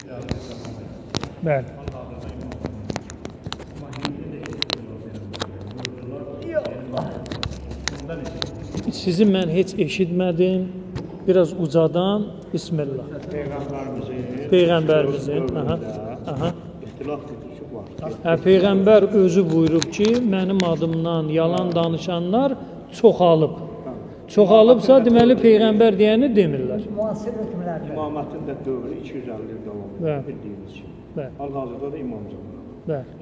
Bəli. Sizi mən heç eşitmədim. Biraz ucadan Bismillah. Peyğəmbərimizin. İxtilaf tutuşu var. Peyğəmbər özü buyurub ki, mənim adımdan yalan danışanlar çoxalıb. Çoxalıbsa deməli Peyğəmbər deyəni demirlər. Müasir hökmlərdə. İmamətin də dövrü 250 il davam edir, bildiyiniz kimi. Hal-hazırda da imamcılığı.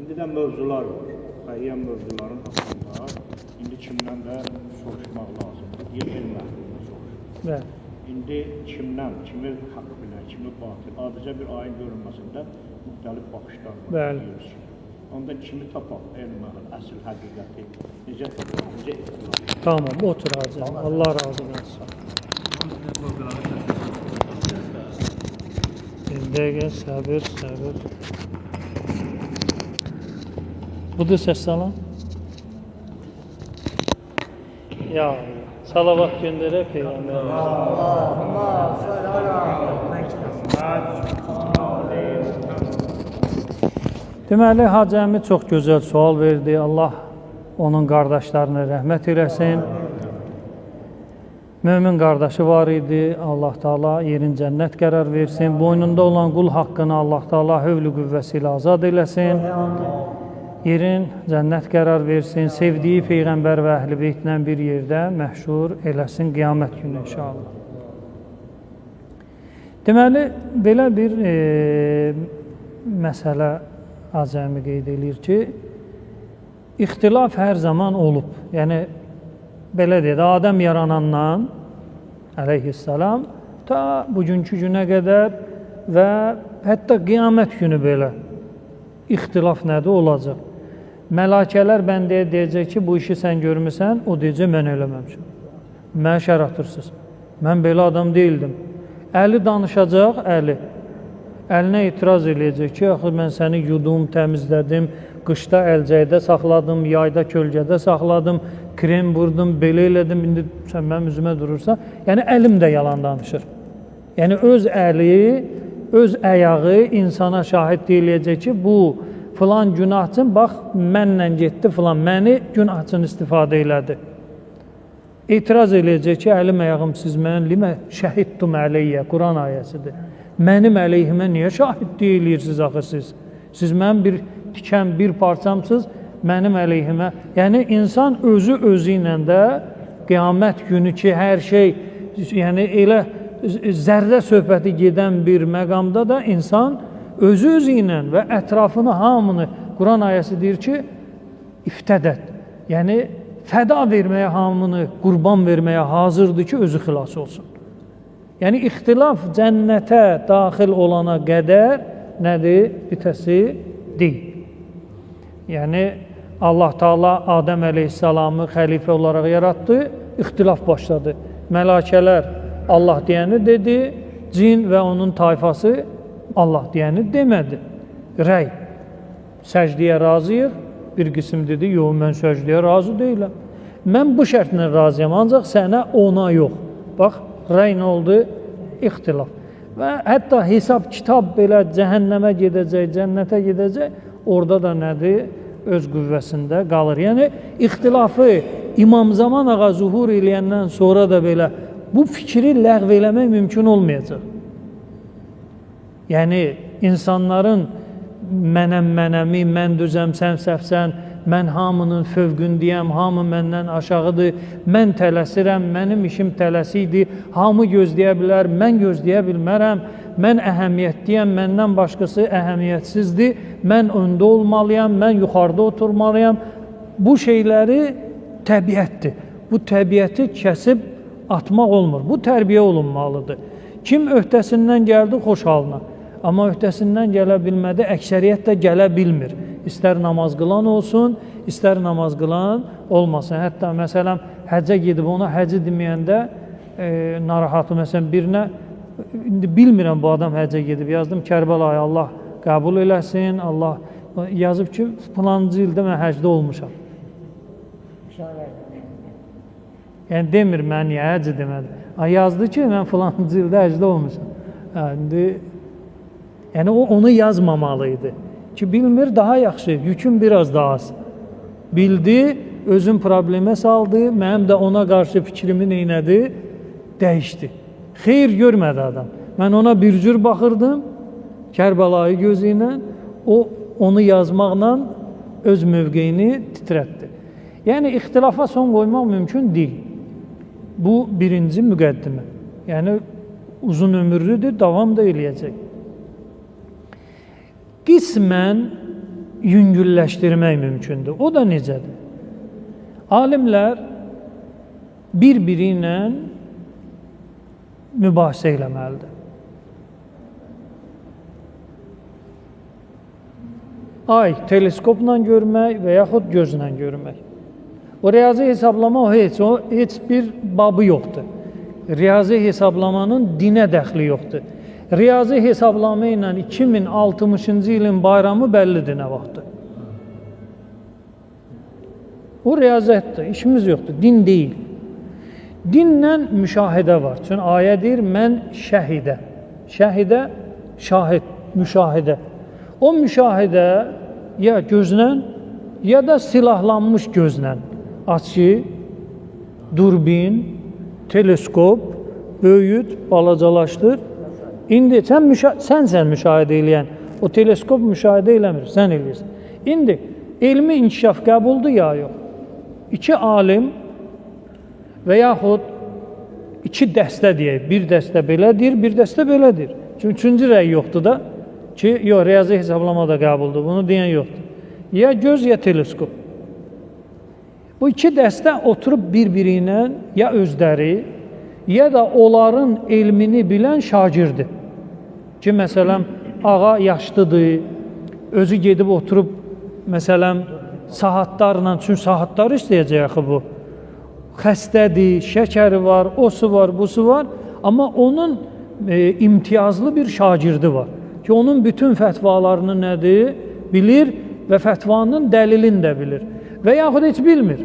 İndi də mövzular var. Müəyyən mövzuların haqqında indi kimdən də soruşmaq lazımdır. Elm əhlindən soruşur. İndi kimdən, kimi haqq bilər, kimi batıl, adicə bir ayın görünməsində müxtəlif baxışlar var. Onda kimi tapaq, elm əhli, əsl həqiqəti, necə tapaq, necə ixtilaf? Tamam, otur hacı. Allah razı olsun. Bir dəqiqə, səbir. Budur səs salam. Ya salavat göndərək Peyğəmbərə. Deməli, Hacı əmi çox gözəl sual verdi. Allah onun qardaşlarına rəhmət eləsin. Mömin qardaşı var idi. Allah Taala yerin cənnət qərar versin. Boynunda olan qul haqqını Allah Taala hövlü qüvvəsi ilə azad eləsin. Yerin cənnət qərar versin. Sevdiyi Peyğəmbər və Əhl-i Beytlə bir yerdə məhşur eləsin qiyamət günü inşallah. Deməli, belə bir məsələ Hacı qeyd edir ki, ixtilaf hər zaman olub. Yəni, belə deyək, Adəm yaranandan, əleyhissalam, ta bugünkü günə qədər və hətta qiyamət günü belə ixtilaf nədir olacaq? Mələkələr bəndəyə deyəcək ki, bu işi sən görmüsən, o deyəcək, mən eləməmişəm. Mənə şər atırsınız. Mən belə adam deyildim. Əli danışacaq, Əlinə itiraz eləyəcək ki, axı mən səni yudum, təmizlədim, qışda əlcəkdə saxladım, yayda kölgədə saxladım, krem vurdum, belə elədim, indi sən mənim üzümə durursan. Yəni, əlim də yalan danışır. Yəni, öz əli, öz əyağı insana şahid eləyəcək ki, bu filan günahçın, bax, mənlə getdi filan, məni günahçın istifadə elədi. İtiraz eləyəcək ki, əlim, əyağım siz mən, limə şəhidtum əleyyə, Quran ayəsidir. Mənim əleyhimə niyə şahid deyirsiniz axı siz? Siz mənim bir tikən, bir parçamsınız, mənim əleyhimə. Yəni, insan özü ilə də qiyamət günü ki, hər şey, yəni elə zərrə söhbəti gedən bir məqamda da insan özü ilə və ətrafını, hamını, Quran ayəsi deyir ki, iftədət. Yəni, fəda verməyə, hamını qurban verməyə hazırdır ki, özü xilas olsun. Yəni, ixtilaf cənnətə daxil olana qədər nədir? Bitəsi deyil. Yəni, Allah Taala Adəm əleyhissalamı xəlifə olaraq yaratdı, ixtilaf başladı. Mələkələr Allah deyəni dedi, cin və onun tayfası Allah deyəni demədi. Rəy, səcdiyə razıyıq, bir qism dedi, yox, mən səcdiyə razı deyiləm. Mən bu şərtlə razıyam, ancaq sənə ona yox. Bax, rəy nə oldu? İxtilaf. Və hətta hesab, kitab belə cəhənnəmə gedəcək, cənnətə gedəcək, orada da nədir? Öz qüvvəsində qalır. Yəni, ixtilafı İmam Zaman ağa zuhur eləyəndən sonra da belə bu fikri ləğv eləmək mümkün olmayacaq. Yəni, insanların mənəmi, mən düzəm, sən səhvsən, mən hamının fövqündəyəm, hamı məndən aşağıdır, mən tələsirəm, mənim işim tələsidir, hamı gözləyə bilər, mən gözləyə bilmərəm, mən əhəmiyyətliyəm, məndən başqası əhəmiyyətsizdir, mən öndə olmalıyam, mən yuxarıda oturmalıyam. Bu şeyləri təbiətdir. Bu təbiəti kəsib atmaq olmur. Bu tərbiyə olunmalıdır. Kim öhdəsindən gəldi, xoş halına. Amma öhdəsindən gələ bilmədi, əksəriyyət də gələ bilmir. İstər namaz qılan olsun, istər namaz qılan olmasın. Hətta məsələn, həccə gedib ona həcci deməyəndə narahatı, məsələn, birinə, indi bilmirəm bu adam həccə gedib, yazdım Kərbəlaya, Allah qəbul eləsin, Allah yazıb ki, filancı ildə mən həcdə olmuşam. Yəni demir, mən niyə həcci demədim. Yazdı ki, mən filancı ildə həcdə olmuşam. İndi Yəni o onu yazmamalı idi. Ki bilmir daha yaxşı, yüküm biraz daha az. Bildi, özün problemə saldı, mənim də ona qarşı fikrimi neynədi? Dəyişdi. Xeyir görmədi adam. Mən ona bir cür baxırdım, Kərbəlayı gözü ilə, o onu yazmaqla öz mövqeyini titrətdi. Yəni ixtilafa son qoymaq mümkün deyil. Bu birinci müqəddimə. Yəni uzun ömürlüdür, davam da eləyəcək. Qismən yüngülləşdirmək mümkündür. O da necədir? Alimlər bir-biri ilə mübahisə eləməlidir. Ay teleskopla görmək və yaxud gözlə görmək. O riyazi hesablama o heç bir babı yoxdur. Riyazi hesablamanın dinə dəxli yoxdur. Riyazi hesablama ilə 2060-cı ilin bayramı bəllidir nə vaxtdır. O riyaziyyətdir, işimiz yoxdur, din deyil. Dinlə müşahidə var. Çünki ayə deyir, mən şəhidə. Şəhidə, şahid, müşahidə. O müşahidə ya gözlə, ya da silahlanmış gözlə. Açı, durbin, teleskop, böyüt, balacalaşdır. İndi sən müşahidə eləyən, o teleskop müşahidə eləmir, sən eləyirsən. İndi elmi inkişaf qəbuldur ya yox. İki alim və yaxud iki dəstə deyək, bir dəstə belədir, bir dəstə belədir. Çünki üçüncü rəy yoxdur da ki, yox, riyazi hesablama da qəbuldur, bunu deyən yoxdur. Ya göz, ya teleskop. Bu iki dəstə oturub bir-biri ilə ya özləri, ya da onların elmini bilən şagirdir. Ki, məsələn, ağa yaşlıdır, özü gedib oturub, məsələn, saatlarla, çünki saatları istəyəcək axı bu. Xəstədir, şəkəri var, osu var, busu var, amma onun imtiyazlı bir şagirdi var. Ki, onun bütün fətvalarını nədir? Bilir və fətvanın dəlilini də bilir. Və yaxud heç bilmir.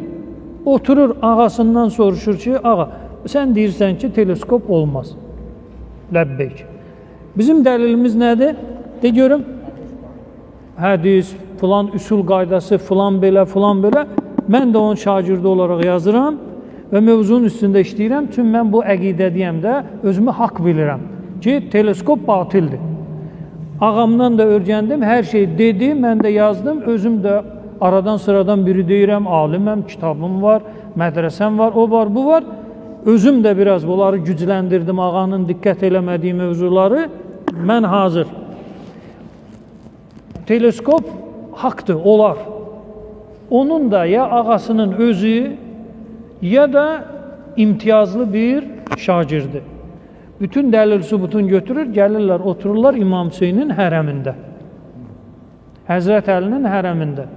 Oturur, ağasından soruşur ki, ağa, sən deyirsən ki, teleskop olmaz. Ləbbeyk. Bizim dəlilimiz nədir? De görüm. Hədis, filan üsul qaydası, filan belə, filan belə. Mən də onun şagirdi olaraq yazıram və mövzunun üstündə işləyirəm. Çünki mən bu əqidədiyəm də özümü haqq bilirəm ki, teleskop batildir. Ağamdan da öyrəndim, hər şey dedi, mən də yazdım, özüm də aradan sıradan biri deyirəm, aliməm, kitabım var, mədrəsəm var, o var, bu var. Özüm də biraz bunları gücləndirdim, ağanın diqqət eləmədiyi mövzuları, mən hazır. Teleskop haqdır, olar. Onun da ya ağasının özü, ya da imtiyazlı bir şagirdi. Bütün dəlil sübutun götürür, gəlirlər, otururlar İmam Hüseynin hərəmində. Həzrət Əlinin hərəmində.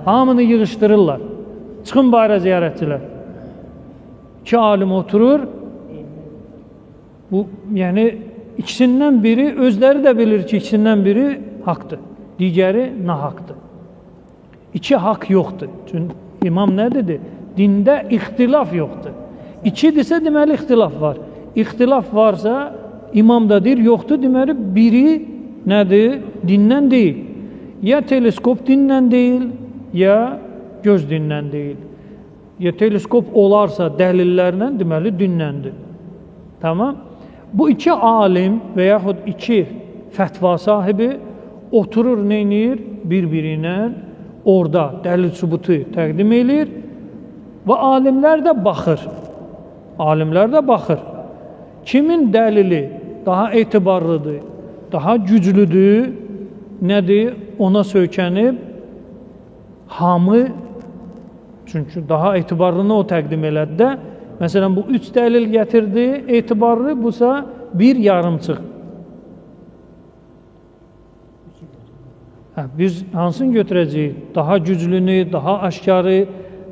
Hamını yığışdırırlar. Çıxın bayra ziyarətçilər. İki alim oturur. Bu, yəni ikisindən biri, özləri də bilir ki, ikisindən biri haqdır. Digəri nahaqdır. İki haqq yoxdur. Çünki imam nə dedi? Dində ixtilaf yoxdur. İkidirsə deməli ixtilaf var. İxtilaf varsa imam da deyir, yoxdur, deməli biri nədir? Dindən deyil. Ya teleskop dindən deyil, ya göz dindən deyil. Ya teleskop olarsa dəlillərlə deməli dinləndir. Tamam? Bu iki alim və yaxud iki fətva sahibi oturur, neynir? Bir-birinə orada dəlil sübutu təqdim edir və alimlər də baxır. Alimlər də baxır. Kimin dəlili daha etibarlıdır, daha güclüdür, nədir? Ona söykənib hamı, çünki daha etibarlını o təqdim elədi də, məsələn, bu üç dəlil gətirdi, etibarlı, busa bir yarımçıq. Biz hansını götürəcəyik? Daha güclünü, daha aşkarı,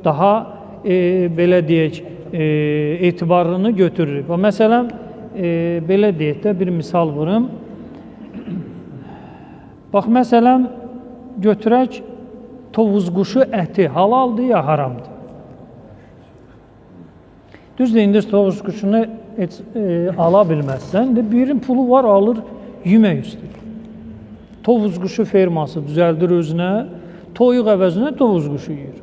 daha belə deyək, etibarını götürürük. Məsələn, belə deyək də bir misal vurum. Bax, məsələn, götürək, tovuz quşu əti halaldır ya haramdır? Düzdür, indi tovuz quşunu heç ala bilməzsən, birin pulu var, alır, yemək istəyir. Tovuz quşu ferması düzəldir özünə, toyuq əvəzinə tovuz quşu yeyir.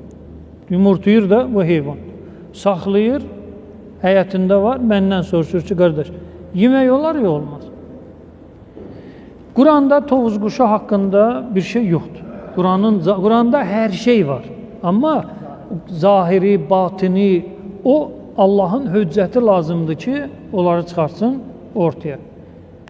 Yumurtayır da bu heyvan. Saxlayır, həyətində var, məndən soruşur ki, qardaş, yemək olar ya olmaz. Quranda tovuz quşu haqqında bir şey yoxdur. Quranda hər şey var. Amma zahiri, batini, o Allahın höccəti lazımdır ki, onları çıxartsın ortaya.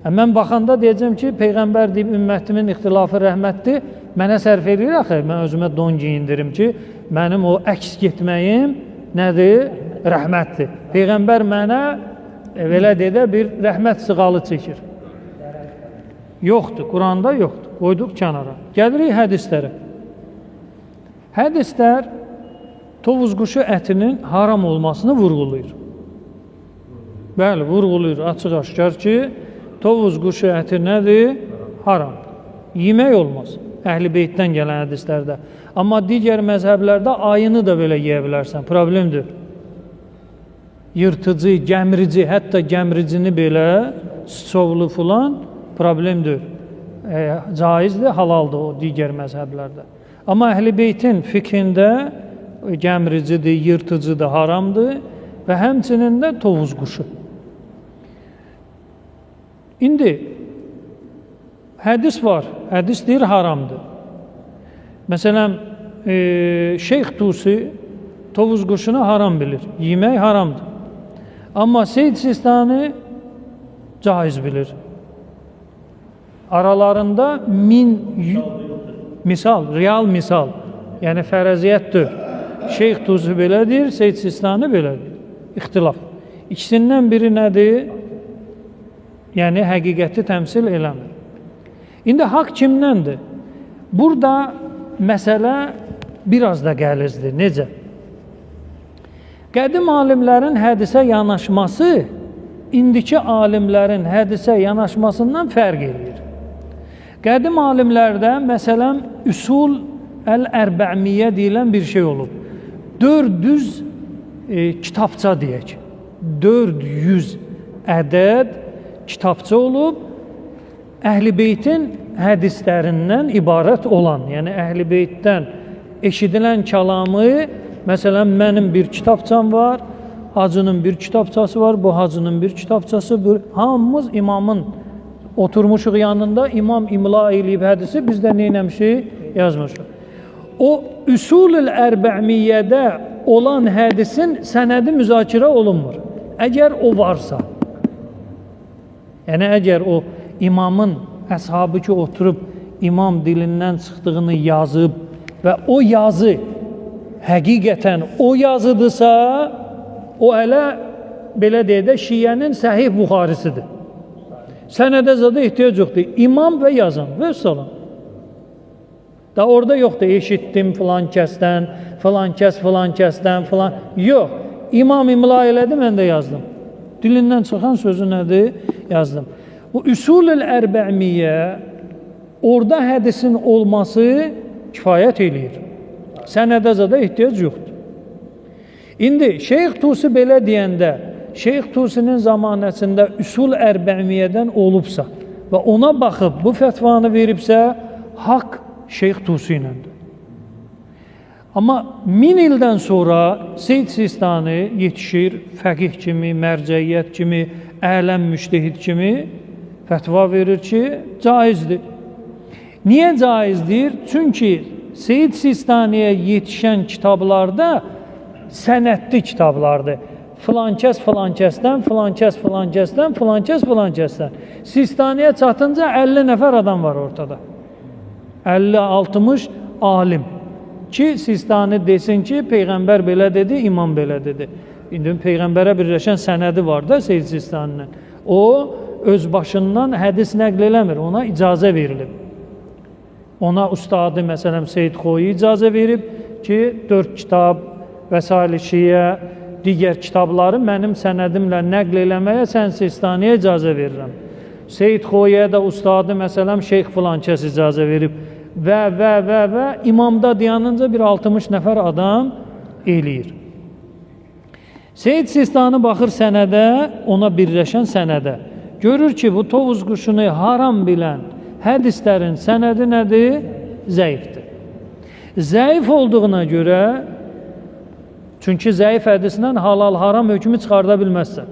Mən baxanda deyəcəm ki, Peyğəmbər deyib, ümmətimin ixtilafı rəhmətdir, mənə sərf edir axı, mən özümə don giyindirim ki, mənim o əks getməyim nədir? Rəhmətdir. Peyğəmbər mənə, belə dedə, bir rəhmət sığalı çəkir. Yoxdur, Quranda yoxdur. Qoyduq kənara. Gəlirik hədislərə. Hədislər tovuz quşu ətinin haram olmasını vurğulayır. Bəli, vurğulayır açıq-aşkar ki, tovuz quşu əti nədir? Haram. Yemək olmaz. Əhl-i Beytdən gələn hədislərdə. Amma digər məzhəblərdə ayını da belə yeyə bilərsən. Problemdir. Yırtıcı, gəmirici, hətta gəmiricini belə sıçovlu filan problemdir. Caizdir, halaldır o digər məzhəblərdə. Amma Əhl-i Beytin fikrində gəmiricidir, yırtıcıdır, haramdır və həmçinin də tovuz quşu. İndi hədis var, hədis deyir haramdır. Məsələn, Şeyx Tusi tovuz quşunu haram bilir, yemək haramdır. Amma Seyyid Sistani caiz bilir. Aralarında misal, real misal, yəni fərəziyyətdir. Şeyx Tusi belədir, Seyyid Sistani belədir. İxtilaf. İkisindən biri nədir? Yəni həqiqəti təmsil eləmir. İndi haqq kimdəndir? Burada məsələ biraz da qəlizdir. Necə? Qədim alimlərin hədisə yanaşması indiki alimlərin hədisə yanaşmasından fərq edir. Qədim alimlərdə məsələn üsul əl-ərbə'miyyə deyilən bir şey olub. 400 kitabça deyək. 400 ədəd kitabça olub, Əhl-i Beytin hədislərindən ibarət olan, yəni Əhl-i Beytdən eşidilən kəlamı, məsələn, mənim bir kitabçam var, Hacının bir kitabçası var, bu Hacının bir kitabçası, hamımız imamın oturmuşuq yanında, imam imla eləyib hədisi, biz də neynəmişik? Yazmışıq. O, üsul-ül ərbə'miyyədə olan hədisin sənədi müzakirə olunmur. Əgər o varsa, yəni əgər o imamın əshabı ki oturub imam dilindən çıxdığını yazıb və o yazı həqiqətən o yazıdırsa, o elə belə deyək də Şiənin Səhih Buxarisidir. Sənədə zada ehtiyac yoxdur. İmam və yazan və salam. Da orada yoxdur, eşitdim filan kəsdən, filan kəs, filan kəsdən, filan. Yox, imam imla elədi, mən də yazdım. Dilindən çıxan sözü nədir? Yazdım. Bu üsul-ül ərbə'miyyə orada hədisin olması kifayət eləyir. Sənədə zada ehtiyac yoxdur. İndi Şeyx Tusi belə deyəndə, Şeyx Tusinin zamanəsində üsul ərbə'miyyədən olubsa və ona baxıb bu fətvanı veribsə, haqq Şeyx Tusi iləndir. Amma 1000 ildən sonra Seyyid Sistani yetişir, fəqih kimi, mərcəiyyət kimi, ələm müştehid kimi fətva verir ki, caizdir. Niyə caizdir? Çünki Seyyid Sistaniyə yetişən kitablarda sənədli kitablardır. Filan kəs filan kəsdən, filan kəs filan kəsdən, filan kəs filan kəsdən. Sistaniyə çatınca 50 nəfər adam var ortada. 50-60 alim. Ki Sistani desin ki, Peyğəmbər belə dedi, imam belə dedi. İndi Peyğəmbərə birləşən sənədi var da Seyyid Sistaninin. O, öz başından hədis nəql eləmir, ona icazə verilib. Ona ustadı, məsələn, Seyyid Xoyi icazə verib ki, 4 kitab və Şiə, digər kitabları mənim sənədimlə nəql eləməyə sən Sistaniyə icazə verirəm. Seyyid Xoyiyə də ustadı, məsələn, Şeyx filan kəs icazə verib və imamda dayanınca bir 60 nəfər adam eləyir. Seyyid Sistani baxır sənədə, ona birləşən sənədə. Görür ki, bu tovuz quşunu haram bilən hədislərin sənədi nədir? Zəifdir. Zəif olduğuna görə, çünki zəif hədislə halal haram hökmü çıxarda bilməzsən.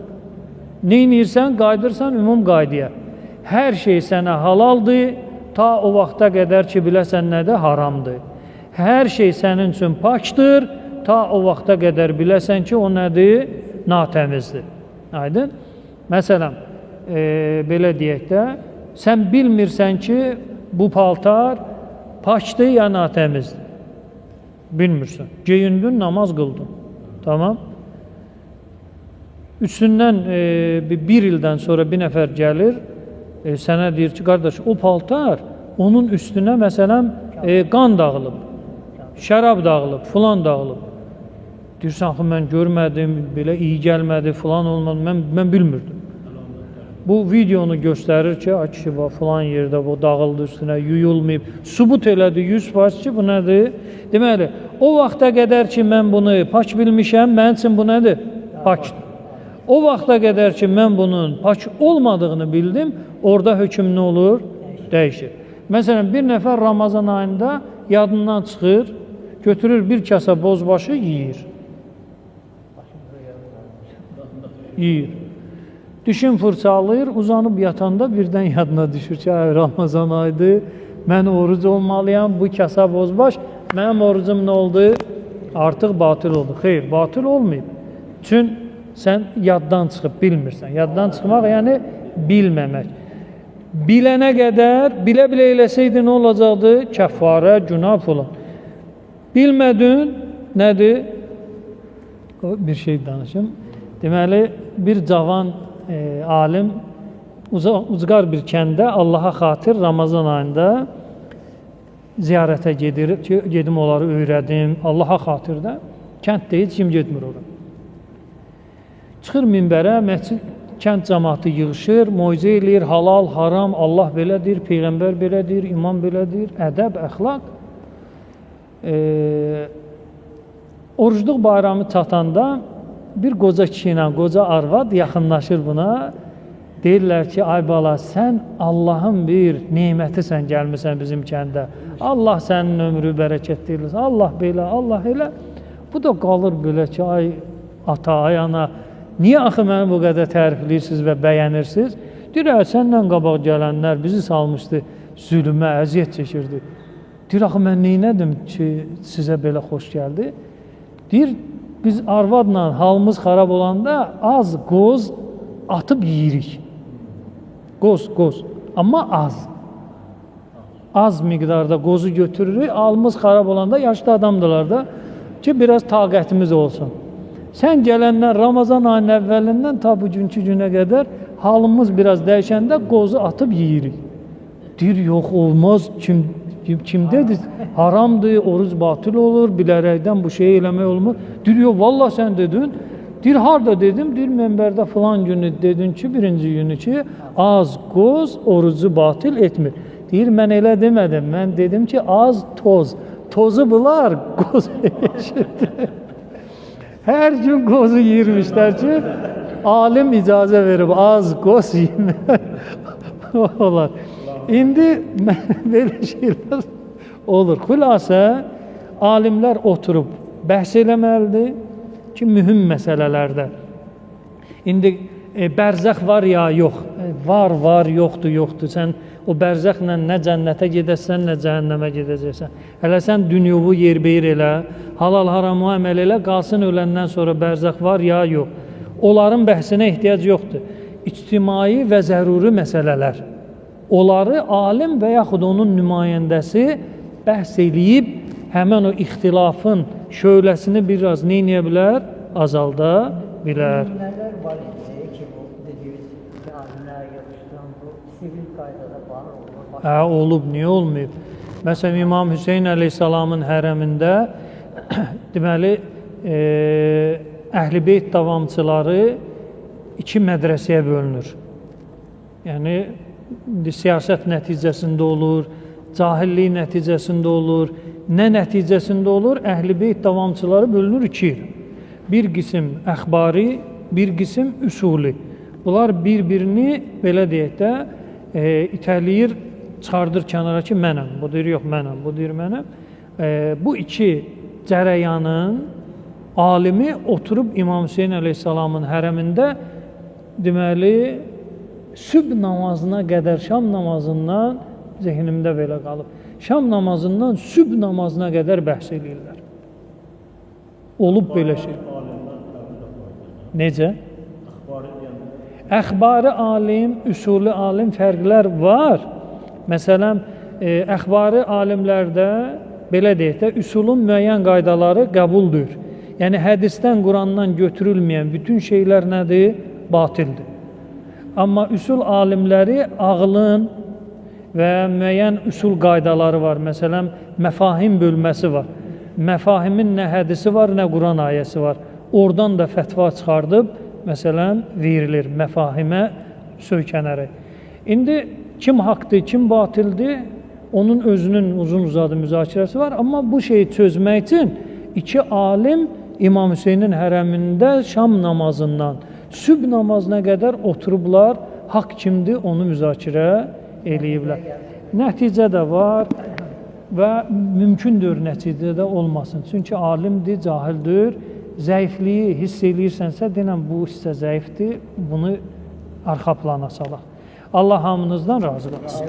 Neynirsən? Qaydırsan ümum qaydaya. Hər şey sənə halaldır, ta o vaxta qədər ki, biləsən nədir? Haramdır. Hər şey sənin üçün pakdır, ta o vaxta qədər biləsən ki, o nədir? Natəmizdir. Aydın? Məsələn, belə deyək də, sən bilmirsən ki, bu paltar pakdır ya natəmizdir. Bilmirsən. Geyindin, namaz qıldın. Tamam. Üstündən bir ildən sonra bir nəfər gəlir, sənə deyir ki, qardaş, o paltar, onun üstünə məsələn qan dağılıb, şərab dağılıb, filan dağılıb. Deyirsən, axı, mən görmədim, belə iyi gəlmədi, filan olmadı, mən bilmirdim. Bu videonu göstərir ki, kişi filan yerdə bu dağıldı üstünə, yuyulmayıb, subut elədi 100% ki, bu nədir? Deməli, o vaxta qədər ki, mən bunu pak bilmişəm, mənim üçün bu nədir? Pakdır. O vaxta qədər ki, mən bunun pak olmadığını bildim, orada hökm nə olur? Dəyişir. Məsələn, bir nəfər Ramazan ayında yadından çıxır, götürür bir kasa bozbaşı, yeyir. Yeyir. Düşün fırçalayır, uzanıb yatanda birdən yadına düşür ki, Ramazan aydı, mən oruc olmalıyam, bu kasa bozbaş, mənim orucum nə oldu? Artıq batıl oldu. Xeyr, batıl olmayıb. Çün sən yaddan çıxıb bilmirsən. Yaddan çıxmaq, yəni bilməmək. Bilənə qədər, bilə-bilə eləsəydi nə olacaqdı? Kəffarə, günah falan. Bilmədin, nədir? Bir şey danışım. Deməli, bir cavan alim ucqar bir kəndə Allaha xatir Ramazan ayında ziyarətə gedir ki, gedim onları öyrədim, Allaha xatirdə. Kənddə heç kim getmir ora. Çıxır minbərə, məscid, kənd cəmaatı yığışır, moizə eləyir, halal, haram, Allah belədir, Peyğəmbər belədir, imam belədir, ədəb, əxlaq. Orucluq bayramı çatanda bir qoca kişi ilə qoca arvad yaxınlaşır buna. Deyirlər ki, ay bala, sən Allahın bir nemətisən, gəlmirsən bizim kəndə. Allah sənin ömrü bərəkətli, Allah belə, Allah elə. Bu da qalır belə ki, ay ata, ay ana, niyə axı məni bu qədər tərifləyirsiniz və bəyənirsiniz? Deyir, səndən qabaq gələnlər bizi salmışdı, zülmə, əziyyət çəkirdi. Deyir, axı mən neynədim ki, sizə belə xoş gəldi? Deyir, biz arvadla halımız xarab olanda az qoz atıb yeyirik. Qoz, amma az. Az miqdarda qozu götürürük, halımız xarab olanda yaşlı adamdılar da ki, biraz taqətimiz olsun. Sən gələnlər Ramazan ayının əvvəlindən ta bugünkü günə qədər halımız biraz dəyişəndə qozu atıb yeyirik. Deyir, yox, olmaz, kim dedi? Haramdır, oruc batıl olur, bilərəkdən bu şeyi eləmək olmaz. Deyir, yox, vallahi sən dedin. Deyir, harada dedim? Deyir, mənbərdə filan günü dedin ki, birinci günü ki, az qoz orucu batıl etmir. Deyir, mən elə demədim, mən dedim ki, az toz. Tozu bunlar, qoz yeşirdir. Hər gün qozu yiyirmişlər ki, alim icazə verib, az qoz yemək olar. İndi belə şeylər olur. Xülasə, alimlər oturub bəhs eləməlidir ki, mühüm məsələlərdə. İndi bərzəx var ya, yox. Var, yoxdur. Sən o bərzəxlə nə cənnətə gedəsən, nə cəhənnəmə gedəcəksən. Hələ sən dünyovu yerbəyir elə, halal haramı əməl elə, qalsın öləndən sonra bərzəx var ya, yox. Onların bəhsinə ehtiyac yoxdur. İctimai və zəruri məsələlər. Onları alim və yaxud onun nümayəndəsi bəhs eləyib, həmən o ixtilafın şöləsini biraz neyləyə bilər? Azalda bilər. Nələr var idi ki, bu dediyiniz alimlər yığışdıran bu sivil qaydada var, olur? Olub, niyə olmayıb? Məsələn, İmam Hüseyin əleyhissalamın hərəmində deməli, Əhl-i Beyt davamçıları iki mədrəsəyə bölünür. Yəni, siyasət nəticəsində olur, cahillik nəticəsində olur, nə nəticəsində olur? Əhl-i Beyt davamçıları bölünür iki. Bir qisim əxbari, bir qisim üsuli. Bunlar bir-birini, belə deyək də, itələyir çıxardır kənara ki, mənəm. Bu deyir, yox, mənəm. Bu deyir, mənəm. Bu iki cərəyanın alimi oturub İmam Hüseyin əleyhissalamın hərəmində deməli, sübh namazına qədər, şam namazından zehnimdə belə qalıb. Şam namazından sübh namazına qədər bəhs edirlər. Olub belə şey. Necə? Əxbari alim, üsuli alim fərqlər var. Məsələn, əxbari alimlərdə belə deyək də, üsulun müəyyən qaydaları qəbuldur. Yəni, hədisdən, Qurandan götürülməyən bütün şeylər nədir? Batildir. Amma üsul alimləri ağlın və müəyyən üsul qaydaları var. Məsələn, məfahim bölməsi var. Məfahimin nə hədisi var, nə Quran ayəsi var. Oradan da fətva çıxardıb, məsələn, verilir məfahimə söykənərək. İndi kim haqdır, kim batildir, onun özünün uzun-uzadı müzakirəsi var. Amma bu şeyi çözmək üçün iki alim İmam Hüseynin hərəmində şam namazından sübh namazına qədər oturublar, haqq kimdir, onu müzakirə eləyiblər. Nəticə də var və mümkündür nəticə də olmasın. Çünki alimdir, cahildir, zəifliyi hiss eləyirsənsə, denən bu hissə zəifdir, bunu arxa plana salaq. Allah hamınızdan razı olsun.